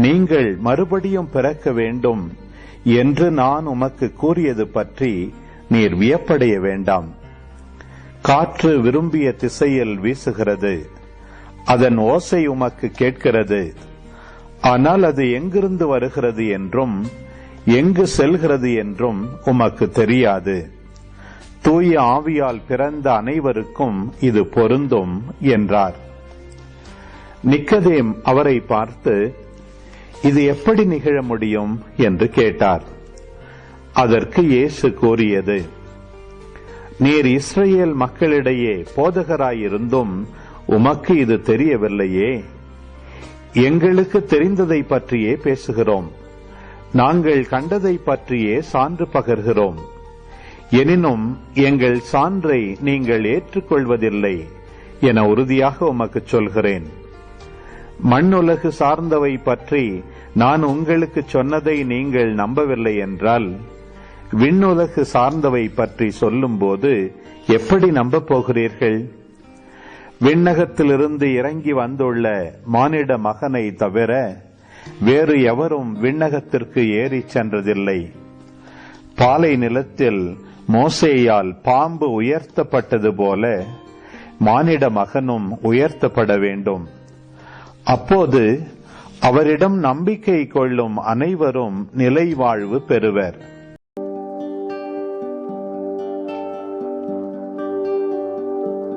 நீங்கள் மறுபடியும் பிறக்க வேண்டும் என்று நான் உமக்கு கூறியது பற்றி நீர் வியப்படைய வேண்டாம். காற்று விரும்பிய திசையில் வீசுகிறது, அதன் ஓசை உமக்கு கேட்கிறது. ஆனால் அது எங்கிருந்து வருகிறது என்றும் எங்கு செல்கிறது என்றும் உமக்கு தெரியாது. தூய ஆவியால் பிறந்த அனைவருக்கும் இது பொருந்தும் என்றார். நிக்கதேம் அவரை பார்த்து, இது எப்படி நிகழ முடியும் என்று கேட்டார். அதற்கு இயேசு கூறியது, நீர் இஸ்ரேல் மக்களிடையே போதகராயிருந்தும் உமக்கு இது தெரியவில்லையே. எங்களுக்கு தெரிந்ததை பற்றியே பேசுகிறோம், நாங்கள் கண்டதை பற்றியே சான்று பகர்கிறோம். எனினும் எங்கள் சான்றை நீங்கள் ஏற்றுக்கொள்வதில்லை என உறுதியாக உமக்கு சொல்கிறேன். மண்ணுலகு சார்ந்தவை பற்றி நான் உங்களுக்கு சொன்னதை நீங்கள் நம்பவில்லை என்றால், விண்ணுலகு சார்ந்தவை பற்றி சொல்லும்போது எப்படி நம்பப் போகிறீர்கள்? விண்ணகத்திலிருந்து இறங்கி வந்துள்ள மானிட மகனை தவிர வேறு எவரும் விண்ணகத்திற்கு ஏறி சென்றதில்லை. பாலை நிலத்தில் மோசேயால் பாம்பு உயர்த்தப்பட்டது போல மானிட மகனும் உயர்த்தப்பட வேண்டும். அப்போது அவரிடம் நம்பிக்கை கொள்ளும் அனைவரும் நிலை வாழ்வு பெறுவர்.